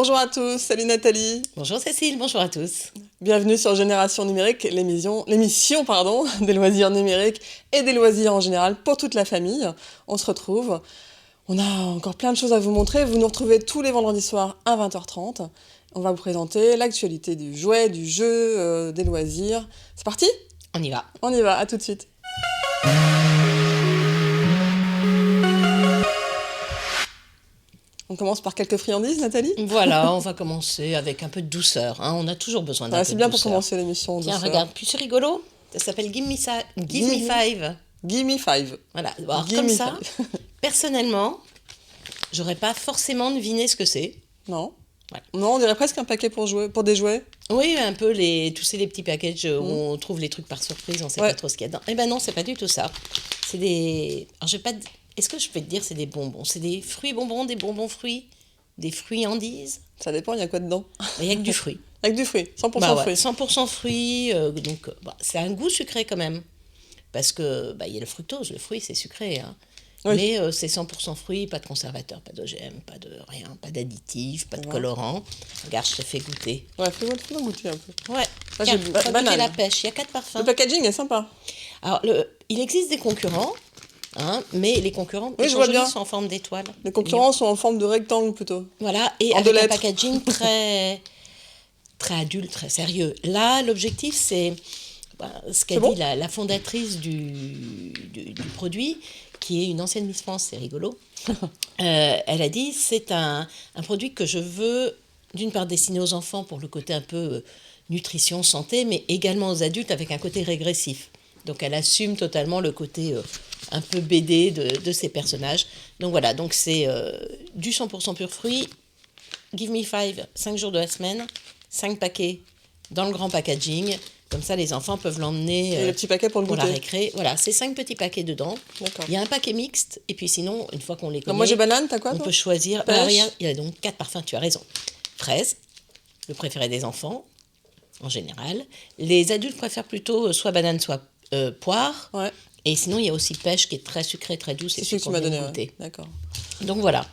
Bonjour à tous, salut Nathalie. Bonjour Cécile, bonjour à tous. Bienvenue sur Génération Numérique, l'émission des loisirs numériques et des loisirs en général pour toute la famille. On se retrouve, on a encore plein de choses à vous montrer. Vous nous retrouvez tous les vendredis soirs à 20h30. On va vous présenter l'actualité du jouet, du jeu, des loisirs. C'est parti ? On y va. On y va, à tout de suite. On commence par quelques friandises, Nathalie ? Voilà, on va commencer avec un peu de douceur. On a toujours besoin d'un peu de douceur. C'est bien pour commencer l'émission. Tiens, regarde, puis c'est rigolo. Ça s'appelle Give Me Five. Give Me Five. Voilà, alors, comme ça, personnellement, j'aurais pas forcément deviné ce que c'est. Non. Voilà. Non, on dirait presque un paquet pour des jouets. Oui, un peu les petits packages où on trouve les trucs par surprise, on sait pas trop ce qu'il y a dedans. Eh ben non, c'est pas du tout ça. C'est des... Alors, je vais pas... Est-ce que je peux te dire c'est des bonbons ? C'est des fruits bonbons, des bonbons fruits, des friandises ? Ça dépend, il y a quoi dedans ? Il y a que du fruit. Avec du fruit, 100% fruit. 100% fruit, donc c'est un goût sucré quand même. Parce que il y a le fructose, le fruit c'est sucré. Oui. Mais c'est 100% fruit, pas de conservateur, pas d'OGM, pas de rien, pas d'additifs, pas de colorant. Regarde, je te fais goûter. Ouais, fais-moi goûter un peu. Ouais, tiens, goûter la pêche, il y a 4 parfums. Le packaging est sympa. Alors, il existe des concurrents. Mais les concurrents sont en forme d'étoile. Les concurrents sont en forme de rectangle plutôt. Voilà, et avec un packaging très, très adulte, très sérieux. Là, l'objectif, c'est ce qu'a dit la fondatrice du produit, qui est une ancienne Miss France, c'est rigolo. Elle a dit, c'est un produit que je veux, d'une part, destiné aux enfants pour le côté un peu nutrition, santé, mais également aux adultes avec un côté régressif. Donc elle assume totalement le côté un peu BD de ces personnages. Donc voilà, donc c'est du 100% pur fruit. Give Me 5 jours de la semaine, 5 paquets dans le grand packaging. Comme ça, les enfants peuvent l'emmener et le petit paquet pour la récré. Voilà, c'est 5 petits paquets dedans. D'accord. Il y a un paquet mixte. Et puis sinon, une fois qu'on les connaît, moi j'ai banane, t'as quoi on peut choisir. Il y a donc 4 parfums, tu as raison. Fraise, le préféré des enfants, en général. Les adultes préfèrent plutôt soit banane, soit poire. Ouais. Et sinon, il y a aussi pêche qui est très sucrée, très douce. C'est ce que tu m'as donné. Ouais. D'accord. Donc voilà.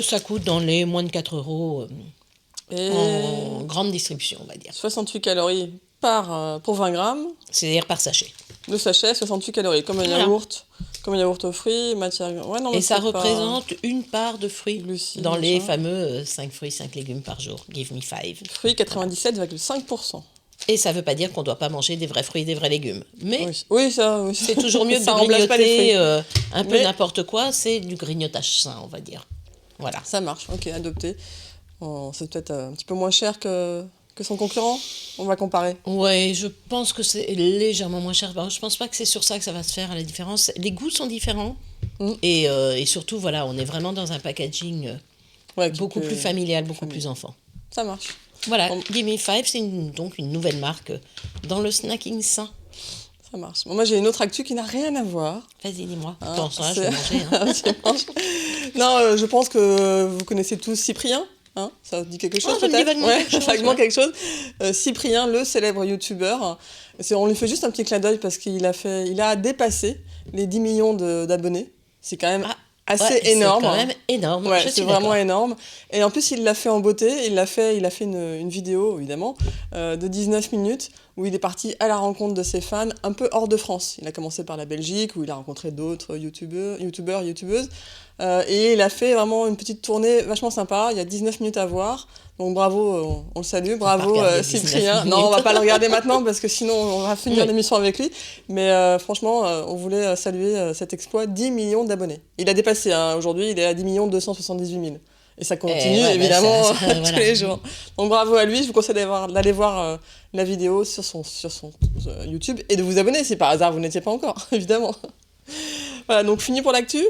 Ça coûte dans les moins de 4 € en grande distribution, on va dire. 68 calories pour 20 grammes. C'est-à-dire par sachet. Le sachet, 68 calories, comme un yaourt aux fruits, matière... Ouais, non, et ça représente une part de fruits glucides, dans les fameux 5 fruits, 5 légumes par jour. Give Me 5. Fruits, 97,5%. Et ça ne veut pas dire qu'on ne doit pas manger des vrais fruits et des vrais légumes. Mais oui, c'est toujours mieux que de grignoter un peu n'importe quoi. C'est du grignotage sain, on va dire. Voilà. Ça marche, ok, adopté. C'est peut-être un petit peu moins cher que son concurrent. On va comparer. Oui, je pense que c'est légèrement moins cher. Je ne pense pas que c'est sur ça que ça va se faire la différence. Les goûts sont différents. Et surtout, voilà, on est vraiment dans un packaging beaucoup plus familial, beaucoup plus enfant. Ça marche. Voilà, Give Me 5, c'est donc une nouvelle marque dans le snacking sain. Ça marche. Bon, moi, j'ai une autre actu qui n'a rien à voir. Vas-y, dis-moi. Attends, ça, je vais manger. Non, je pense que vous connaissez tous Cyprien. Ça vous dit quelque chose peut-être ? Vaguement quelque chose. Cyprien, le célèbre youtubeur. On lui fait juste un petit clin d'œil parce qu'il a dépassé les 10 millions d'abonnés. C'est quand même... assez énorme. C'est quand même énorme. Ouais, c'est vraiment énorme. Et en plus, il l'a fait en beauté. Il a fait une vidéo, évidemment, de 19 minutes où il est parti à la rencontre de ses fans un peu hors de France. Il a commencé par la Belgique où il a rencontré d'autres youtubeuses. Et il a fait vraiment une petite tournée vachement sympa. Il y a 19 minutes à voir. Donc bravo, on le salue. Bravo Cyprien. Non, on va pas le regarder maintenant parce que sinon on va finir l'émission avec lui. Mais franchement, on voulait saluer cet exploit, 10 millions d'abonnés. Il a dépassé, aujourd'hui, il est à 10 278 000. Et ça continue, évidemment, tous les jours. Donc bravo à lui, je vous conseille d'aller voir la vidéo sur son YouTube et de vous abonner si par hasard vous n'étiez pas encore, évidemment. Voilà, donc fini pour l'actu ?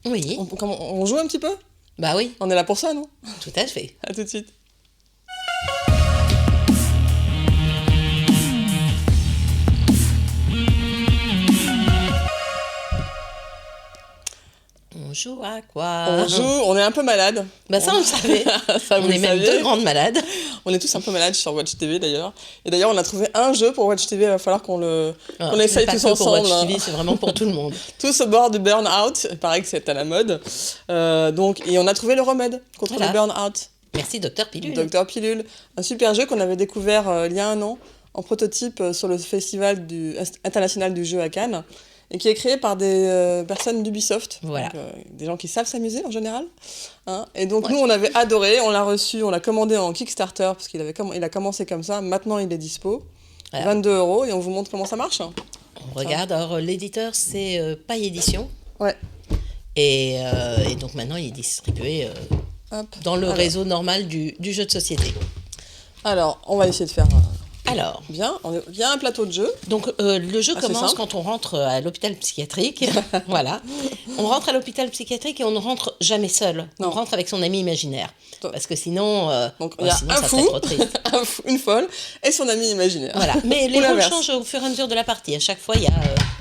Oui. On joue un petit peu ? Bah oui. On est là pour ça, non ? Tout à fait. À tout de suite. On joue à quoi ? On est un peu malade. Ça on le savait. Ça, on est même 2 grandes malades. On est tous un peu malades sur Watch TV d'ailleurs. Et d'ailleurs on a trouvé un jeu pour Watch TV, il va falloir qu'on essaye tous ensemble. Pour Watch TV, c'est vraiment pour tout le monde. Tous au bord du burn-out, il paraît que c'est à la mode. Et on a trouvé le remède contre le burn-out. Merci, Docteur Pilule. Docteur Pilule, un super jeu qu'on avait découvert il y a un an en prototype sur le festival international du jeu à Cannes et qui est créé par des personnes d'Ubisoft, Voilà. donc, des gens qui savent s'amuser en général. Hein. Et donc nous, on avait adoré, on l'a reçu, on l'a commandé en Kickstarter parce qu'il a commencé comme ça, maintenant il est dispo, Voilà. 22 € et on vous montre comment ça marche. On regarde, alors l'éditeur c'est Paille Édition. Ouais. Et donc maintenant il est distribué Hop. dans le réseau normal du jeu de société. Alors, on va essayer de faire Alors, bien. Il y a un plateau de jeu. donc le jeu Assez commence simple. quand on rentre à l'hôpital psychiatrique. Voilà. On rentre à l'hôpital psychiatrique et on ne rentre jamais seul. Non. On rentre avec son ami imaginaire. Parce que sinon, Donc il y a sinon un ça serait fou, trop triste. une folle et son ami imaginaire. Voilà. Mais les Ou rôles l'inverse. changent au fur et à mesure de la partie. À chaque fois, il y a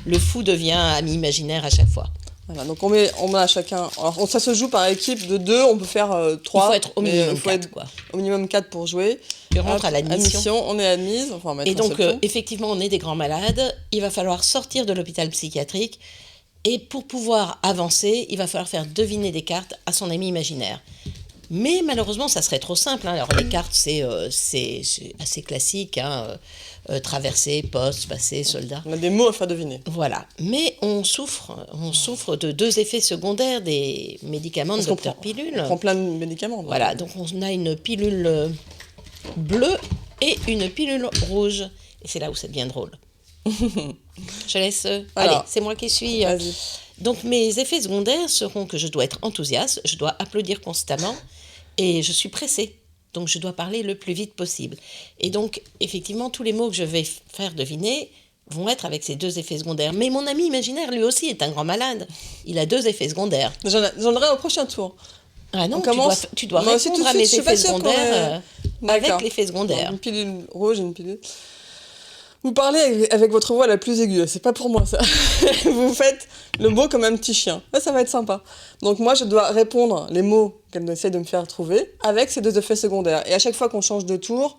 le fou devient ami imaginaire à chaque fois. Voilà, donc on met à chacun. Alors ça se joue par équipe de 2, on peut faire 3. Il faut être au minimum il faut 4, être quoi. au minimum 4 pour jouer. Tu rentres à l'admission. Admission, on est admise. Enfin, on va mettre Et un donc, seul fond. effectivement, on est des grands malades. Il va falloir sortir de l'hôpital psychiatrique. Et pour pouvoir avancer, il va falloir faire deviner des cartes à son ami imaginaire. Mais malheureusement, ça serait trop simple. Hein. Alors, les cartes, c'est assez classique. Hein. Traversée, poste, passé, soldat. On a des mots à faire deviner. Voilà. Mais on souffre de 2 effets secondaires des médicaments de Docteur Pilule. On prend plein de médicaments. Donc. Voilà, donc on a une pilule bleue et une pilule rouge. Et c'est là où ça devient drôle. Je laisse... Alors, allez, c'est moi qui suis... Vas-y. Donc mes effets secondaires seront que je dois être enthousiaste, je dois applaudir constamment et je suis pressée. Donc je dois parler le plus vite possible. Et donc, effectivement, tous les mots que je vais faire deviner vont être avec ces 2 effets secondaires. Mais mon ami imaginaire, lui aussi, est un grand malade. Il a 2 effets secondaires. J'en aurai au prochain tour. Ah non, On commence- tu dois Moi aussi, répondre tout de à mes suite, je suis pas effets sûre qu'on secondaires avec D'accord. l'effet secondaire. Donc, une pilule rouge et une pilule... Vous parlez avec votre voix la plus aiguë, c'est pas pour moi ça. Vous faites le mot comme un petit chien. Là, ça va être sympa. Donc moi, je dois répondre les mots qu'elle essaie de me faire trouver avec ces 2 effets secondaires. Et à chaque fois qu'on change de tour,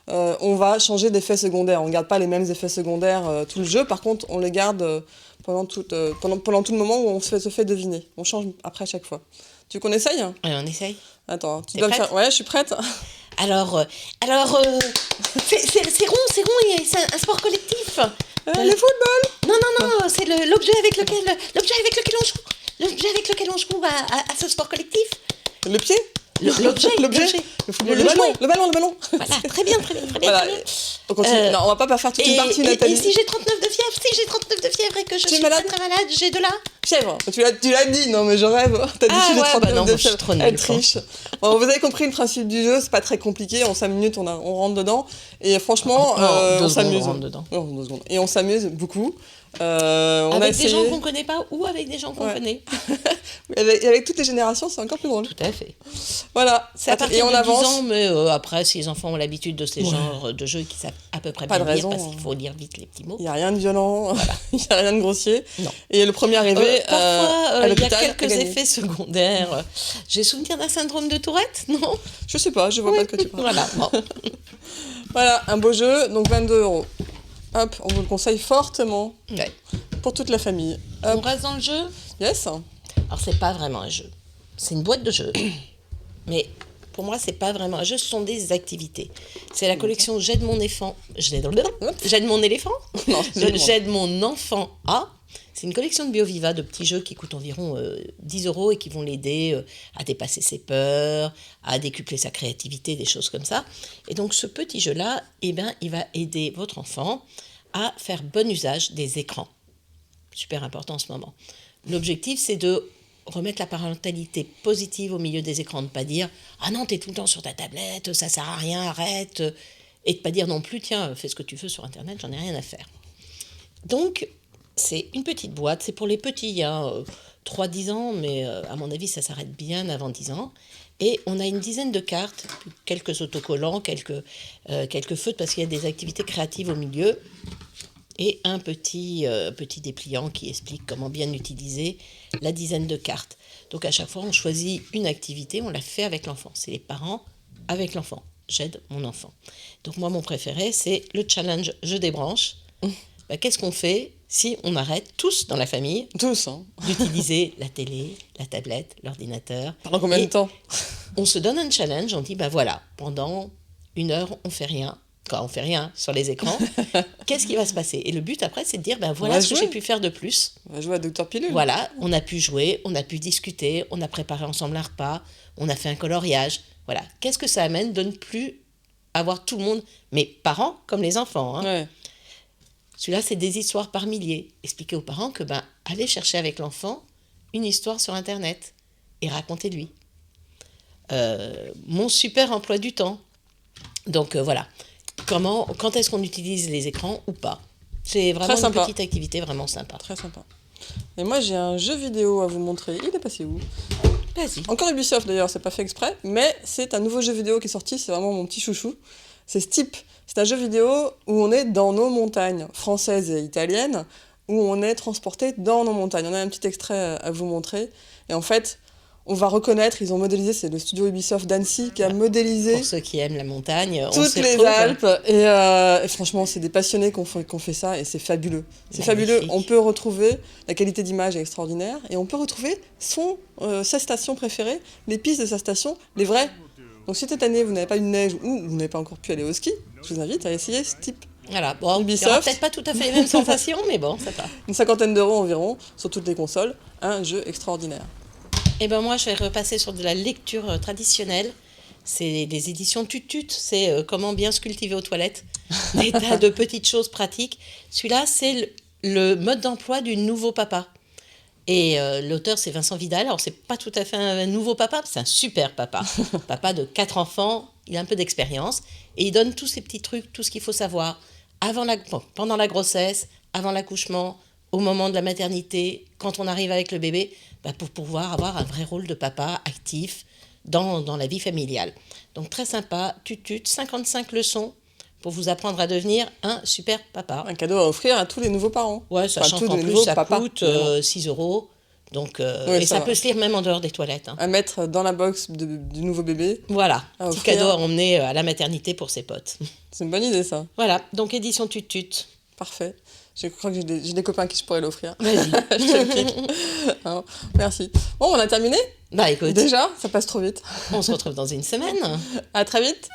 on va changer d'effet secondaire. On ne garde pas les mêmes effets secondaires tout le jeu. Par contre, on les garde pendant tout le moment où on se fait deviner. On change après à chaque fois. Tu veux qu'on essaye ? Allez, on essaye. Attends, tu T'es dois me prête faire... Ouais, je suis prête. Alors, c'est rond, c'est un sport collectif. Le football. Non, c'est l'objet avec lequel on joue à ce sport collectif. Le pied. L'objet. Le football. Le jouet. Le ballon. Voilà, très bien. Voilà. On continue. Non, on va pas faire toute une partie, Nathalie. Et si j'ai 39 de fièvre, et que je Tu es suis malade très malade, j'ai de la... Fièvre, tu l'as dit, non mais je rêve. T'as dit que j'ai 39 non, de je suis fièvre. trop nulle. Elle triche. Bon, vous avez compris le principe du jeu, c'est pas très compliqué. En 5 minutes, on rentre dedans. Et franchement, on s'amuse. Non, 2 secondes. Et on s'amuse beaucoup. On a avec des essayé. gens qu'on connaît pas ou avec des gens qu'on connaît. Et avec toutes les générations, c'est encore plus drôle. Tout à fait. Voilà. C'est à partir Et on de 10 avance. ans, mais après, si les enfants ont l'habitude de ces genres de jeux qui savent à peu près Pas bien de lire, raison, parce qu'il faut lire vite les petits mots. Il n'y a rien de violent, il n'y a rien de grossier. Non. Et le premier arrivé Parfois, à il y a l'hôpital a quelques gagné. effets secondaires. J'ai souvenir d'un syndrome de Tourette, non? Je sais pas, je vois pas de quoi tu parles. Voilà, bon. Voilà, un beau jeu, donc 22 €. Hop, on vous le conseille fortement Ouais. pour toute la famille. On Hop, reste dans le jeu? yes. Alors, c'est pas vraiment un jeu. C'est une boîte de jeux. Mais pour moi, c'est pas vraiment un jeu, ce sont des activités. C'est la collection J'aide mon éléphant. J'aide mon éléphant? Non, J'aide mon enfant à. C'est une collection de BioViva, de petits jeux qui coûtent environ 10 € et qui vont l'aider à dépasser ses peurs, à décupler sa créativité, des choses comme ça. Et donc, ce petit jeu-là, eh ben, il va aider votre enfant à faire bon usage des écrans. Super important en ce moment. L'objectif, c'est de remettre la parentalité positive au milieu des écrans, de ne pas dire « Ah non, t'es tout le temps sur ta tablette, ça sert à rien, arrête !» et de ne pas dire non plus « Tiens, fais ce que tu veux sur Internet, j'en ai rien à faire. » Donc, c'est une petite boîte, c'est pour les petits, 3-10 ans, mais à mon avis, ça s'arrête bien avant 10 ans. Et on a une dizaine de cartes, quelques autocollants, quelques feutres, parce qu'il y a des activités créatives au milieu, et un petit dépliant qui explique comment bien utiliser la dizaine de cartes. Donc à chaque fois, on choisit une activité, on la fait avec l'enfant. C'est les parents avec l'enfant. J'aide mon enfant. Donc moi, mon préféré, c'est le challenge « Je débranche ». Qu'est-ce qu'on fait ? si on arrête tous dans la famille Tous, hein. d'utiliser la télé, la tablette, l'ordinateur. Pendant combien de Et temps? on se donne un challenge, on dit, ben voilà, pendant 1 heure, on fait rien. Quand on fait rien sur les écrans, qu'est-ce qui va se passer? Et le but après, c'est de dire, ben voilà ce que j'ai pu faire de plus. On va jouer à Docteur Pilule. Voilà, on a pu jouer, on a pu discuter, on a préparé ensemble un repas, on a fait un coloriage. Voilà, qu'est-ce que ça amène de ne plus avoir tout le monde, mais parents comme les enfants, hein. Ouais. Celui-là, c'est des histoires par milliers. Expliquez aux parents que, allez chercher avec l'enfant une histoire sur Internet et racontez-lui. Mon super emploi du temps. Donc voilà. Quand est-ce qu'on utilise les écrans ou pas? C'est vraiment une petite activité vraiment sympa. Très sympa. Et moi, j'ai un jeu vidéo à vous montrer. Il est passé où? Vas-y. Encore Ubisoft d'ailleurs, c'est pas fait exprès, mais c'est un nouveau jeu vidéo qui est sorti, c'est vraiment mon petit chouchou. C'est Steep. C'est un jeu vidéo où on est dans nos montagnes françaises et italiennes, où on est transporté dans nos montagnes. On a un petit extrait à vous montrer. Et en fait, on va reconnaître, ils ont modélisé, c'est le studio Ubisoft d'Annecy qui a modélisé pour ceux qui aiment la montagne, toutes les Alpes. Et franchement, c'est des passionnés qui ont fait ça et c'est fabuleux. C'est fabuleux. On peut retrouver, la qualité d'image est extraordinaire, et on peut retrouver sa station préférée, les pistes de sa station, les vraies. Donc si cette année vous n'avez pas eu de neige ou vous n'avez pas encore pu aller au ski, je vous invite à essayer ce type. Voilà, bon, Ubisoft. Il n'y aura peut-être pas tout à fait les mêmes sensations, mais bon, ça va. Une 50aine d'euros environ sur toutes les consoles, un jeu extraordinaire. Et ben moi, je vais repasser sur de la lecture traditionnelle. C'est des éditions Tutut, c'est comment bien se cultiver aux toilettes. Des tas de petites choses pratiques. Celui-là, c'est le mode d'emploi du nouveau papa. Et l'auteur, c'est Vincent Vidal. Alors, c'est pas tout à fait un nouveau papa, c'est un super papa. Papa de 4 enfants, il a un peu d'expérience. Et il donne tous ces petits trucs, tout ce qu'il faut savoir pendant la grossesse, avant l'accouchement, au moment de la maternité, quand on arrive avec le bébé, pour pouvoir avoir un vrai rôle de papa actif dans la vie familiale. Donc très sympa, Tutut, 55 leçons pour vous apprendre à devenir un super papa. Un cadeau à offrir à tous les nouveaux parents. Ouais, sachant qu'en plus ça coûte 6 €. Donc, et ça peut se lire même en dehors des toilettes. Hein. À mettre dans la box du nouveau bébé. Voilà, petit cadeau à emmener à la maternité pour ses potes. C'est une bonne idée ça. Voilà, donc édition Tutut. Parfait. Je crois que j'ai des copains qui je pourrais l'offrir. Vas-y. Alors, merci. Bon, on a terminé? Écoute. Déjà, ça passe trop vite. On se retrouve dans une semaine. À très vite.